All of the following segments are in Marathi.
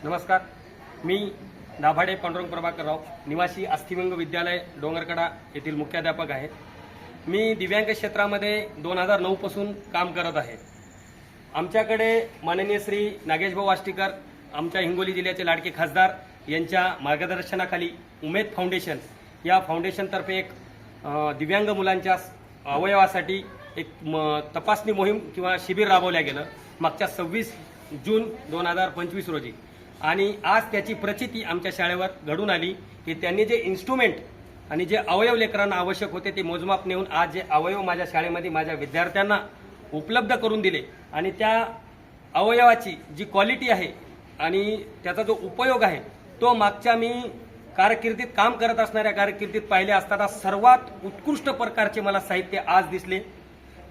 नमस्कार, मी दाभाडे पांडुरंग प्रभाकरराव, निवासी अस्थिव्यंग विद्यालय डोंगरकडा येथील मुख्याध्यापक आहे। मी दिव्यांग क्षेत्रामध्ये 2009 पासून काम करत आहे। आमच्याकडे माननीय श्री नागेशभाऊ आष्टीकर, आमच्या हिंगोली जिल्ह्याचे लाडके खासदार यांच्या मार्गदर्शनाखाली उमेद फाउंडेशन या फाउंडेशनतर्फे एक दिव्यांग मुलांच्या अवयवासाठी एक तपासणी मोहीम किंवा शिबिर राबवल्या गेलं मागच्या 26 जून 2025 रोजी। आणि आज त्याची प्रचिती आमच्या शाळेवर घडून आली की त्यांनी जे इन्स्ट्रुमेंट आणि जे अवयव लेकरांना आवश्यक होते ते मोजमाप नेऊन आज जे अवयव माझ्या शाळेमध्ये माझ्या विद्यार्थ्यांना उपलब्ध करून दिले आणि त्या अवयवाची जी क्वालिटी आहे आणि त्याचा जो उपयोग आहे तो मागच्या मी कारकिर्दीत काम करत असणाऱ्या कारकिर्दीत पाहिले असताना सर्वात उत्कृष्ट प्रकारचे मला साहित्य आज दिसले।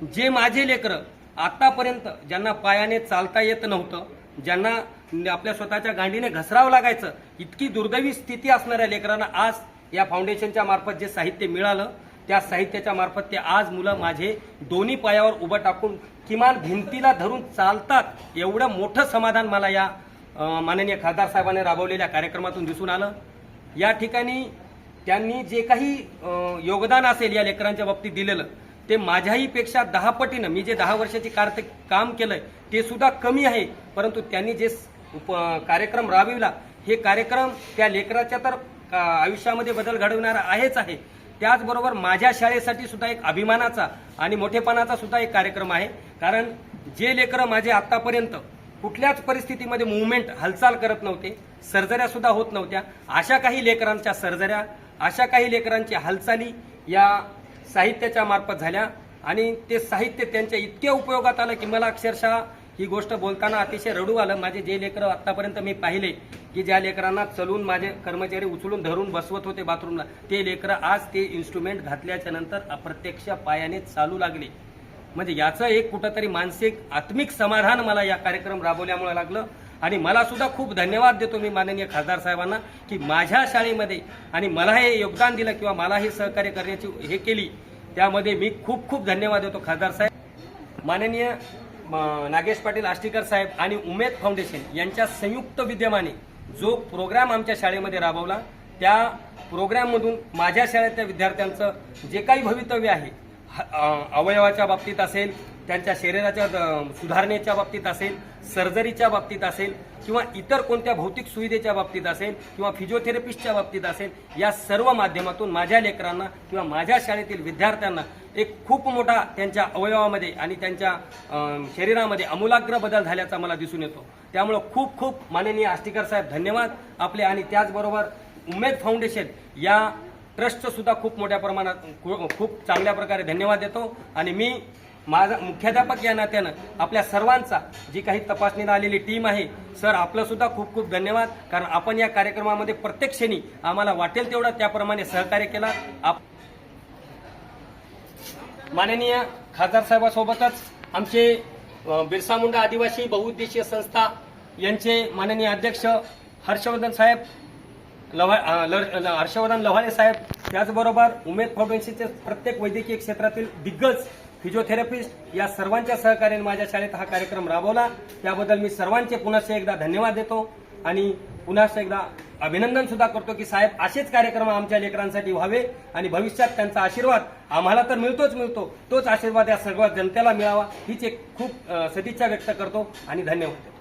जे माझे लेकरं आतापर्यंत ज्यांना पायाने चालता येत नव्हतं, ज्यांना आपल्या स्वतःच्या गांडीने घसरावं लागायचं, इतकी दुर्दैवी स्थिती असणाऱ्या लेकरांना आज या फाउंडेशनच्या मार्फत जे साहित्य मिळालं त्या साहित्याच्या मार्फत ते आज मुलं माझे दोन्ही पायावर उभं टाकून किमान भिंतीला धरून चालतात एवढं मोठं समाधान मला या माननीय खासदार साहेबांनी राबवलेल्या कार्यक्रमातून दिसून आलं। या ठिकाणी त्यांनी जे काही योगदान असेल या लेकरांच्या बाबतीत दिलेलं ते माझ्याही पेक्षा 10 पटीनं, मी जे 10 वर्षाची काम केलंय ते सुद्धा कमी आहे, परंतु त्यांनी जे कार्यक्रम राबविला हे कार्यक्रम त्या लेकराच्या तर आयुष्यामध्ये बदल घडवणारा आहेच आहे, त्याचबरोबर माझ्या शाळेसाठी सुद्धा एक अभिमानाचा आणि मोठेपणाचा सुद्धा एक कार्यक्रम आहे। कारण जे लेकरं माझे आतापर्यंत कुठल्याच परिस्थितीमध्ये मूवमेंट हालचाल करत नव्हते, सर्जऱ्या सुद्धा होत नव्हत्या, अशा काही लेकरांच्या सर्जऱ्या, अशा काही लेकरांची हालचाली या साहित्याच्या मार्फत झाल्या आणि ते साहित्य त्यांच्या इतके उपयोगात आलं की मला अक्षरशः ही गोष्ट बोलताना अतिशय रडू आलं। माझे जे लेकरं आतापर्यंत मी पाहिले की ज्या लेकरांना चलून माझे कर्मचारी उचलून धरून बसवत होते बाथरूमला, ते लेकरं आज ते इन्स्ट्रुमेंट घातल्याच्या नंतर अप्रत्यक्ष पायाने चालू लागले। म्हणजे याचं एक कुठंतरी मानसिक आत्मिक समाधान मला या कार्यक्रम राबवल्यामुळे लागलं। आणि मला सुद्धा खूप धन्यवाद देतो मी माननीय खासदार साहेबांना की माझ्या शाळेमध्ये आणि मला हे योगदान दिलं किंवा मला हे सहकार्य करण्याची हे केली, त्यामध्ये मी खूप खूप धन्यवाद देतो खासदार साहेब। माननीय नागेश पाटील आष्टीकर साहेब आणि उमेद फाउंडेशन यांच्या संयुक्त विद्यमाने जो प्रोग्राम आमच्या शाळेमध्ये राबवला त्या प्रोग्राममधून माझ्या शाळेतल्या विद्यार्थ्यांचं जे काही भवितव्य आहे, अवयवाच्या बाबतीत असेल, त्यांच्या शरीराच्या सुधारणेच्या बाबतीत असेल, सर्जरीच्या बाबतीत असेल किंवा इतर कोणत्या भौतिक सुविधेच्या बाबतीत असेल किंवा फिजिओथेरपिस्टच्या बाबतीत असेल, या सर्व माध्यमातून माझ्या लेकरांना किंवा माझ्या शाळेतील विद्यार्थ्यांना एक खूप मोठा त्यांच्या अवयवामध्ये आणि त्यांच्या शरीरामध्ये आमूलाग्र बदल झाल्याचा मला दिसून येतो। त्यामुळे खूप खूप माननीय आष्टीकर साहेब धन्यवाद आपले। आणि त्याचबरोबर उमेद फाउंडेशन या ट्रस्टचं सुद्धा खूप मोठ्या प्रमाणात खूप चांगल्या प्रकारे धन्यवाद देतो। आणि मी माझा मुख्याध्यापक या नात्यानं आपल्या सर्वांचा जी काही तपासणीला आलेली टीम आहे, सर आपलं सुद्धा खूप खूप धन्यवाद, कारण आपण या कार्यक्रमामध्ये प्रत्येक क्षणी आम्हाला वाटेल तेवढा त्याप्रमाणे सहकार्य केला। माननीय खासदार साहेबांसोबतच आमचे बिरसा मुंडा आदिवासी बहुउद्देशीय संस्था यांचे माननीय अध्यक्ष हर्षवर्धन लव्हाळे साहेब, त्याचबरोबर उमेद फाउंडेशनचे प्रत्येक वैद्यकीय क्षेत्रातील दिग्गज फिजिओथेरपिस्ट या सर्वांच्या सहकार्याने माझ्या शाळेत हा कार्यक्रम राबवला, त्याबद्दल मी सर्वांचे पुन्हा एकदा धन्यवाद देतो आणि पुन्हा एकदा अभिनंदन सुद्धा करतो की साहेब असेच कार्यक्रम आमच्या लेकरांसाठी व्हावे आणि भविष्यात त्यांचा आशीर्वाद आम्हाला तर मिळतो, तोच आशीर्वाद या सर्व जनतेला मिळावा हीच एक खूप सदिच्छा व्यक्त करतो आणि धन्यवाद।